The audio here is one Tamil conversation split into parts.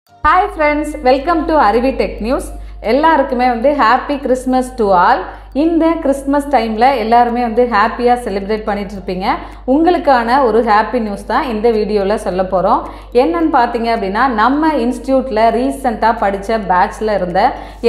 Hi friends, welcome to Arivi Tech News. எல்லாருக்குமே happy Christmas to all. இந்த கிறிஸ்மஸ் டைம்ல எல்லாரும் ஹாப்பியா செலிப்ரேட் பண்ணிட்டு இருப்பீங்க. உங்களுக்கான ஒரு ஹாப்பி நியூஸ் தான் இந்த வீடியோல சொல்ல போறோம். என்னன்னு பாத்தீங்க அப்படினா நம்ம இன்ஸ்டிடியூட்ல ரீசன்ட்டா படிச்ச பேட்ச்ல இருந்த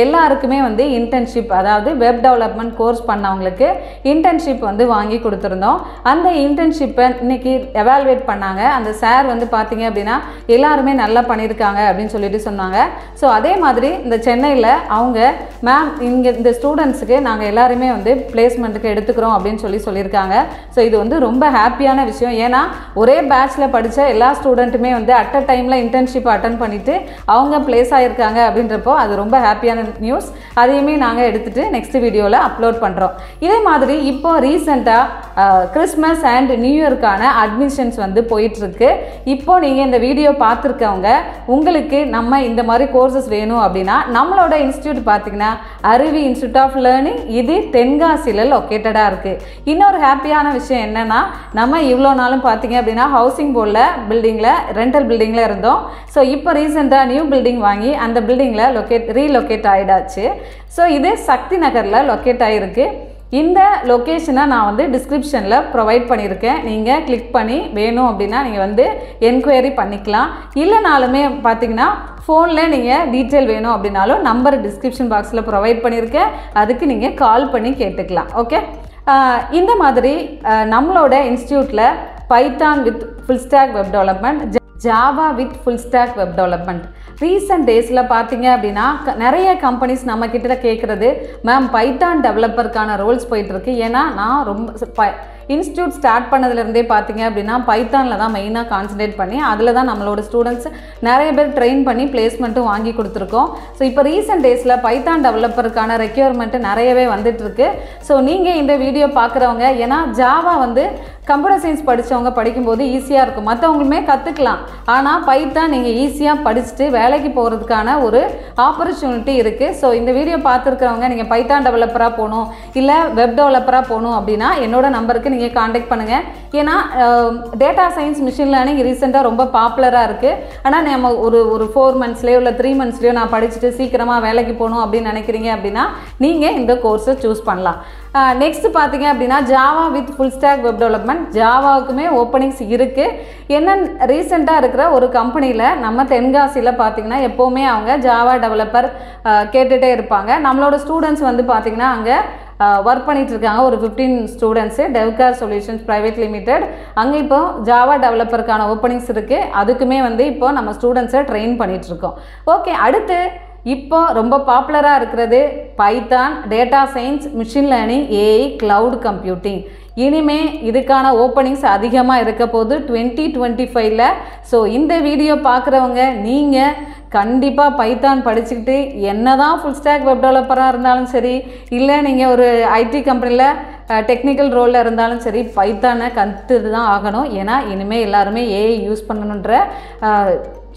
எல்லாருக்குமே இன்டர்ன்ஷிப், அதாவது வெப் டெவலப்மென்ட் கோர்ஸ் பண்ணவங்களுக்கு இன்டர்ன்ஷிப் வாங்கி கொடுத்திருந்தோம். அந்த இன்டர்ன்ஷிப்பை இன்னைக்கு எவாலுவேட் பண்ணாங்க. அந்த சார் பாத்தீங்க அப்படினா எல்லாரும் நல்லா பண்ணிருக்காங்க அப்படினு சொல்லிட்டு சொன்னாங்க. சோ அதே மாதிரி இந்த சென்னையில அவங்க மேம் இங்க இந்த ஸ்டூடண்ட்ஸ்க்கு நாங்க எல்லாருமே பிளேஸ்மெண்ட்டுக்கு எடுத்துக்கிறோம் அப்படின்னு சொல்லியிருக்காங்க. ஸோ இது ரொம்ப ஹாப்பியான விஷயம். ஏன்னா ஒரே பேட்ச்ல படித்த எல்லா ஸ்டூடெண்ட்டுமே அட் அ டைமில் இன்டர்ன்ஷிப் அட்டன் பண்ணிட்டு அவங்க பிளேஸ் ஆகியிருக்காங்க அப்படின்றப்போ அது ரொம்ப ஹாப்பியான நியூஸ். அதையுமே நாங்கள் எடுத்துகிட்டு நெக்ஸ்ட் வீடியோவில் அப்லோட் பண்ணுறோம். இதே மாதிரி இப்போ ரீசெண்டாக கிறிஸ்மஸ் அண்ட் நியூ இயர்க்கான அட்மிஷன்ஸ் போயிட்டுருக்கு. இப்போ நீங்கள் இந்த வீடியோ பார்த்துருக்கவங்க உங்களுக்கு நம்ம இந்த மாதிரி கோர்சஸ் வேணும் அப்படின்னா நம்மளோட இன்ஸ்டியூட் பார்த்தீங்கன்னா அருவி இன்ஸ்டியூட் ஆஃப் லேர்னிங், இது தென்காசியில் லொக்கேட்டடாக இருக்குது. இன்னொரு ஹாப்பியான விஷயம் என்னென்னா, நம்ம இவ்வளோ நாளும் பார்த்தீங்க அப்படின்னா ஹவுசிங் போர்டில் பில்டிங்கில் ரெண்டல் பில்டிங்கில் இருந்தோம். ஸோ இப்போ ரீசெண்டாக நியூ பில்டிங் வாங்கி அந்த பில்டிங்கில் ரீலொக்கேட் ஆகிடாச்சு. ஸோ இது சக்தி நகரில் லொக்கேட் ஆகிருக்கு. இந்த லொக்கேஷனை நான் டிஸ்கிரிப்ஷனில் ப்ரொவைட் பண்ணியிருக்கேன். நீங்கள் கிளிக் பண்ணி வேணும் அப்படின்னா நீங்கள் என்கொயரி பண்ணிக்கலாம். இல்லைனாலுமே பார்த்தீங்கன்னா ஃபோனில் நீங்கள் டீட்டெயில் வேணும் அப்படின்னாலும் நம்பர் டிஸ்கிரிப்ஷன் பாக்ஸில் ப்ரொவைட் பண்ணியிருக்கேன். அதுக்கு நீங்கள் கால் பண்ணி கேட்டுக்கலாம். ஓகே, இந்த மாதிரி நம்மளோட இன்ஸ்டியூட்டில் Python with full stack web development, Java with full stack web development, recent டேஸில் பார்த்தீங்க அப்படின்னா நிறைய கம்பெனிஸ் நம்ம கிட்ட கேட்குறது, மேம் பைத்தான் டெவலப்பருக்கான ரோல்ஸ் போயிட்டுருக்கு. ஏன்னா நான் ரொம்ப இன்ஸ்டியூட் ஸ்டார்ட் பண்ணதுலேருந்தே பார்த்தீங்க அப்படின்னா பைத்தானில் தான் மெயினாக கான்சன்ட்ரேட் பண்ணி அதில் தான் நம்மளோட ஸ்டூடெண்ட்ஸ் நிறைய பேர் ட்ரெயின் பண்ணி பிளேஸ்மெண்ட்டும் வாங்கி கொடுத்துருக்கோம். ஸோ இப்போ ரீசெண்ட் டேஸில் பைத்தான் டெவலப்பருக்கான ரெக்யர்மெண்ட்டு நிறையவே வந்துட்டுருக்கு. ஸோ நீங்கள் இந்த வீடியோ பார்க்குறவங்க, ஏன்னா ஜாவா கம்ப்யூட்டர் சயின்ஸ் படித்தவங்க படிக்கும்போது ஈஸியாக இருக்கும், மற்றவங்களுமே கற்றுக்கலாம். ஆனால் பைத்தான் நீங்கள் ஈஸியாக படிச்சுட்டு வேலைக்கு போகிறதுக்கான ஒரு ஆப்பர்ச்சுனிட்டி இருக்குது. ஸோ இந்த வீடியோ பார்த்துருக்கிறவங்க நீங்கள் பைத்தான் டெவலப்பராக போகணும் இல்லை வெப் டெவலப்பராக போகணும் அப்படின்னா என்னோட நம்பருக்கு நீங்கள் காண்டாக்ட் பண்ணுங்கள். ஏன்னா டேட்டா சயின்ஸ், மிஷின் லேர்னிங் ரீசெண்டாக ரொம்ப பாப்புலராக இருக்குது. ஆனால் நம்ம ஒரு 4 மந்த்ஸ்லேயோ இல்லை 3 மந்த்ஸ்லேயோ நான் படிச்சுட்டு சீக்கிரமாக வேலைக்கு போகணும் அப்படின்னு நினைக்கிறீங்க அப்படின்னா நீங்கள் இந்த கோர்ஸை சூஸ் பண்ணலாம். நெக்ஸ்ட் பார்த்தீங்க அப்படின்னா Java with full stack web development, ஜாவாவுக்குமே ஓப்பனிங்ஸ் இருக்குது. என்ன ரீசெண்டாக இருக்கிற ஒரு கம்பெனியில் நம்ம தென்காசியில் பார்த்தீங்கன்னா எப்போவுமே அவங்க ஜாவா டெவலப்பர் கேட்டுகிட்டே இருப்பாங்க. நம்மளோட ஸ்டூடெண்ட்ஸ் பார்த்தீங்கன்னா அங்கே ஒர்க் பண்ணிட்டு இருக்காங்க. ஒரு 15 ஸ்டூடெண்ட்ஸு டெவ்கார் சொல்யூஷன்ஸ் பிரைவேட் லிமிடெட். அங்கே இப்போ ஜாவா டெவலப்பருக்கான ஓப்பனிங்ஸ் இருக்குது. அதுக்குமே இப்போ நம்ம ஸ்டூடெண்ட்ஸை ட்ரெயின் பண்ணிட்டு இருக்கோம். ஓகே, அடுத்து இப்போ ரொம்ப பாப்புலராக இருக்கிறது Python, data science, machine learning, AI, cloud computing. இனிமே இதுக்கான ஓப்பனிங்ஸ் அதிகமாக இருக்க போது 2025ல். ஸோ இந்த வீடியோ பார்க்குறவங்க நீங்கள் கண்டிப்பாக பைத்தான் படிச்சுக்கிட்டு என்ன தான் ஃபுல் ஸ்டாக் வெப் டெவலப்பராக இருந்தாலும் சரி, இல்லை நீங்கள் ஒரு ஐடி கம்பெனியில் டெக்னிக்கல் ரோலில் இருந்தாலும் சரி, பைத்தானை கற்றுட்டு தான் ஆகணும். ஏன்னா இனிமேல் எல்லாருமே ஏஐ யூஸ் பண்ணணுன்ற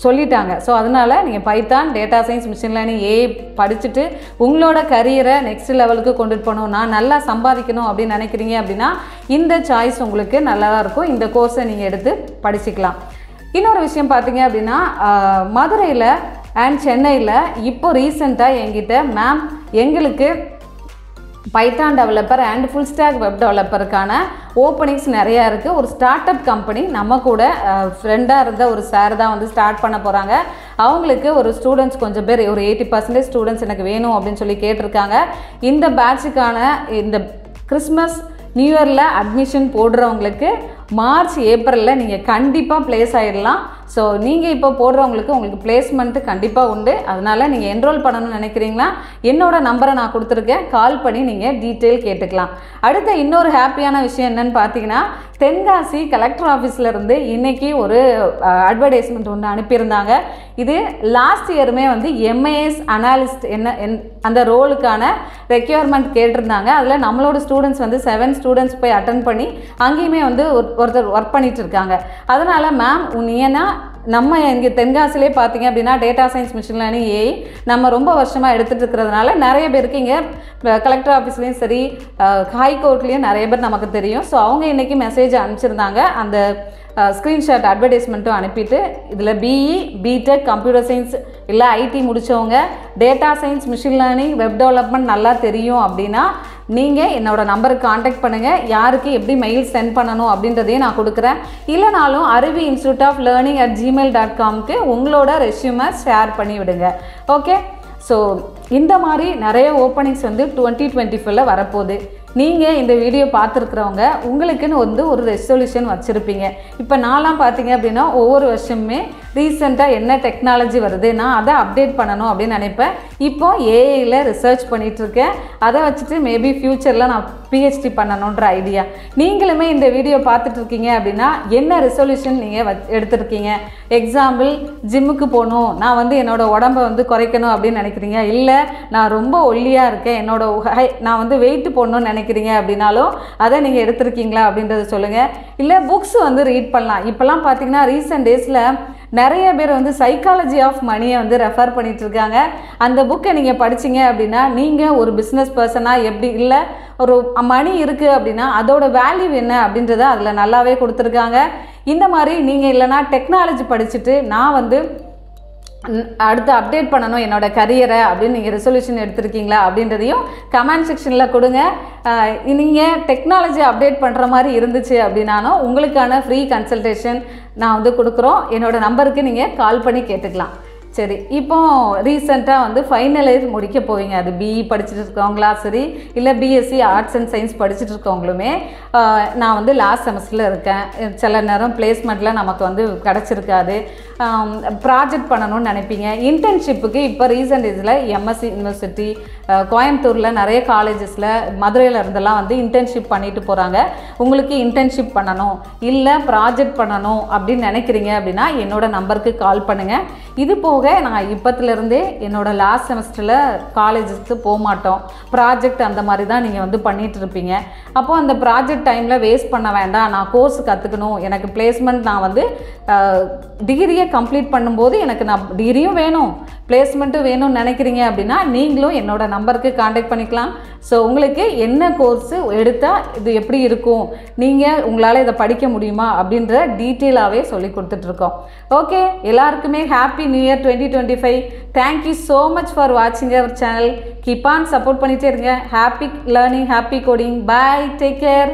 சொல்லிட்டாங்க. ஸோ அதனால் நீங்கள் Python, data science, machine learning, AI படிச்சுட்டு உங்களோட கரியரை நெக்ஸ்ட் லெவலுக்கு கொண்டுட்டு போகணும், நான் நல்லா சம்பாதிக்கணும் அப்படின்னு நினைக்கிறீங்க அப்படின்னா இந்த சாய்ஸ் உங்களுக்கு நல்லா இருக்கும். இந்த கோர்ஸை நீங்கள் எடுத்து படிச்சுக்கலாம். இன்னொரு விஷயம் பார்த்தீங்க அப்படின்னா மதுரையில் அண்ட் சென்னையில் இப்போ ரீசெண்டாக என்கிட்ட மேம் எங்களுக்கு Python developer and full stack web டெவலப்பருக்கான ஓப்பனிங்ஸ் நிறையா இருக்குது. ஒரு ஸ்டார்ட் அப் கம்பெனி நம்ம கூட ஃப்ரெண்டாக இருந்த ஒரு சார் தான் ஸ்டார்ட் பண்ண போகிறாங்க. அவங்களுக்கு ஒரு ஸ்டூடெண்ட்ஸ் கொஞ்சம் பேர், ஒரு 80% ஸ்டூடெண்ட்ஸ் எனக்கு வேணும் அப்படின்னு சொல்லி கேட்டிருக்காங்க. இந்த பேட்சுக்கான இந்த கிறிஸ்மஸ் நியூ இயரில் அட்மிஷன் போடுறவங்களுக்கு மார்ச் ஏப்ரலில் நீங்கள் கண்டிப்பாக பிளேஸ் ஆகிடலாம். ஸோ நீங்கள் இப்போ போடுறவங்களுக்கு உங்களுக்கு பிளேஸ்மெண்ட்டு கண்டிப்பாக உண்டு. அதனால் நீங்கள் என்ரோல் பண்ணணும்னு நினைக்கிறீங்களா, என்னோட நம்பரை நான் கொடுத்துருக்கேன், கால் பண்ணி நீங்கள் டீட்டெயில் கேட்டுக்கலாம். அடுத்த இன்னொரு ஹாப்பியான விஷயம் என்னன்னு பார்த்தீங்கன்னா, தென்காசி கலெக்டர் ஆஃபீஸ்லேருந்து இன்றைக்கி ஒரு அட்வர்டைஸ்மெண்ட் ஒன்று அனுப்பியிருந்தாங்க. இது லாஸ்ட் இயருமே எம்ஏஎஸ் அனாலிஸ்ட் அந்த ரோலுக்கான ரெக்யர்மெண்ட் கேட்டிருந்தாங்க. அதில் நம்மளோட ஸ்டூடெண்ட்ஸ் 7 ஸ்டூடெண்ட்ஸ் போய் அட்டன் பண்ணி அங்கேயுமே ஒருத்தர் ஒர்க் பண்ணிட்டு இருக்காங்க. அதனால் மேம் ஏன்னா நம்ம இங்கே தென்காசிலே பார்த்தீங்க அப்படின்னா data science machine learning AI நம்ம ரொம்ப வருஷமாக எடுத்துகிட்டு இருக்கிறதுனால நிறைய பேருக்கு இங்கே கலெக்டர் ஆஃபீஸ்லேயும் சரி ஹைகோர்ட்லேயும் நிறைய பேர் நமக்கு தெரியும். ஸோ அவங்க இன்றைக்கி மெசேஜ் அனுப்பிச்சிருந்தாங்க, அந்த ஸ்க்ரீன்ஷாட் அட்வர்டைஸ்மெண்ட்டும் அனுப்பிட்டு இதில் பிஇ பிடெக் கம்ப்யூட்டர் சயின்ஸ் இல்லை ஐடி முடித்தவங்க data science machine learning web development நல்லா தெரியும் அப்படின்னா நீங்கள் என்னோடய நம்பருக்கு காண்டாக்ட் பண்ணுங்கள். யாருக்கு எப்படி மெயில் சென்ட் பண்ணணும் அப்படின்றதையும் நான் கொடுக்குறேன். இல்லைனாலும் அருவி இன்ஸ்டியூட் ஆஃப் லேர்னிங் @gmail.comக்கு உங்களோட ரெஸ்யூமை ஷேர் பண்ணி விடுங்க. ஓகே, ஸோ இந்த மாதிரி நிறைய ஓப்பனிங்ஸ் வந்து 2024 வரப்போகுது. நீங்கள் இந்த வீடியோ பார்த்துருக்குறவங்க உங்களுக்குன்னு ஒரு ரெசல்யூஷன் வச்சுருப்பீங்க. இப்போ நான்லாம் பார்த்தீங்க அப்படின்னா ஒவ்வொரு வருஷமுமே ரீசெண்டாக என்ன டெக்னாலஜி வருது நான் அதை அப்டேட் பண்ணணும் அப்படின்னு நினைப்பேன். இப்போ ஏஐயில் ரிசர்ச் பண்ணிகிட்ருக்கேன். அதை வச்சுட்டு மேபி ஃப்யூச்சரில் நான் பிஹெச்டி பண்ணணுன்ற ஐடியா. நீங்களுமே இந்த வீடியோ பார்த்துட்ருக்கீங்க அப்படின்னா என்ன ரெசல்யூஷன் நீங்கள் எடுத்துருக்கீங்க? எக்ஸாம்பிள், ஜிம்முக்கு போகணும், நான் வந்து என்னோடய உடம்பை வந்து குறைக்கணும் அப்படின்னு நினைக்கிறீங்க. இல்லை நான் ரொம்ப ஒல்லியாக இருக்கேன், நான் வந்து வெயிட் போடணும்னு நினைக்கிறீங்க அப்படின்னாலும் அதை நீங்கள் எடுத்திருக்கீங்களா அப்படின்றத சொல்லுங்கள். இல்லை புக்ஸ் வந்து ரீட் பண்ணலாம். இப்போலாம் பார்த்தீங்கன்னா ரீசெண்ட் டேஸில் நிறைய பேர் வந்து சைக்காலஜி ஆஃப் மணியை வந்து ரெஃபர் பண்ணிட்டு இருக்காங்க. அந்த புக்கை நீங்கள் படிச்சிங்க அப்படின்னா நீங்கள் ஒரு பிஸ்னஸ் பர்சனாக எப்படி, இல்லை ஒரு மணி இருக்குது அப்படின்னா அதோட வேல்யூ என்ன அப்படின்றத அதில் நல்லாவே கொடுத்துருக்காங்க. இந்த மாதிரி நீங்கள் இல்லைனா டெக்னாலஜி படிச்சுட்டு நான் வந்து அடுத்து அப்டேட் பண்ணணும் என்னோடய கரியரை அப்படின்னு நீங்கள் ரெசல்யூஷன் எடுத்திருக்கீங்களா அப்படின்றதையும் கமெண்ட் செக்ஷனில் கொடுங்க. நீங்கள் டெக்னாலஜி அப்டேட் பண்ணுற மாதிரி இருந்துச்சு அப்படின்னாலும் உங்களுக்கான ஃப்ரீ கன்சல்டேஷன் நான் வந்து கொடுக்குறோம். என்னோடய நம்பருக்கு நீங்கள் கால் பண்ணி கேட்டுக்கலாம். சரி, இப்போ ரீசெண்டாக வந்து ஃபைனல் இயர் முடிக்க போவீங்க. அது பிஇ படிச்சுட்டு இருக்கவங்களா சரி, இல்லை பிஎஸ்சி ஆர்ட்ஸ் அண்ட் சயின்ஸ் படிச்சுட்டு இருக்கவங்களுமே நான் வந்து லாஸ்ட் செமஸ்டரில் இருக்கேன். சில நேரம் பிளேஸ்மெண்ட்டில் நமக்கு வந்து கிடச்சிருக்காது, ப்ராஜெக்ட் பண்ணணும்னு நினைப்பீங்க. இன்டர்ன்ஷிப்புக்கு இப்போ ரீசெண்ட் இதில் எம்எஸ்சி யூனிவர்சிட்டி கோயம்புத்தூரில் நிறைய காலேஜஸில் மதுரையில் இருந்தெல்லாம் வந்து இன்டர்ன்ஷிப் பண்ணிட்டு போகிறாங்க. உங்களுக்கு இன்டர்ன்ஷிப் பண்ணணும் இல்லை ப்ராஜெக்ட் பண்ணணும் அப்படின்னு நினைக்கிறீங்க அப்படின்னா என்னோடய நம்பருக்கு கால் பண்ணுங்கள். இது போக நான் இப்போத்துலேருந்தே என்னோடய லாஸ்ட் செமஸ்டரில் காலேஜஸ்க்கு போக மாட்டோம், ப்ராஜெக்ட் அந்த மாதிரி தான் நீங்கள் வந்து பண்ணிகிட்டு இருப்பீங்க. அப்போது அந்த ப்ராஜெக்ட் டைமில் வேஸ்ட் பண்ண வேண்டாம், நான் கோர்ஸ் கற்றுக்கணும், எனக்கு பிளேஸ்மெண்ட், நான் வந்து டிகிரியை கம்ப்ளீட் பண்ணும்போது எனக்கு நான் டிகிரியும் வேணும் பிளேஸ்மெண்ட்டும் வேணும்னு நினைக்கிறீங்க அப்படின்னா நீங்களும் என்னோட நம்பருக்கு காண்டாக்ட் பண்ணிக்கலாம். ஸோ உங்களுக்கு என்ன கோர்ஸு எடுத்தால் இது எப்படி இருக்கும், நீங்கள் உங்களால் இதை படிக்க முடியுமா அப்படின்ற டீட்டெயிலாகவே சொல்லி கொடுத்துட்ருக்கோம். ஓகே, எல்லாருக்குமே happy new year 2025. Thank you so much for வாட்சிங் our channel. Keep on support பண்ணிகிட்டே இருங்க. Happy learning, happy coding. Bye, take care.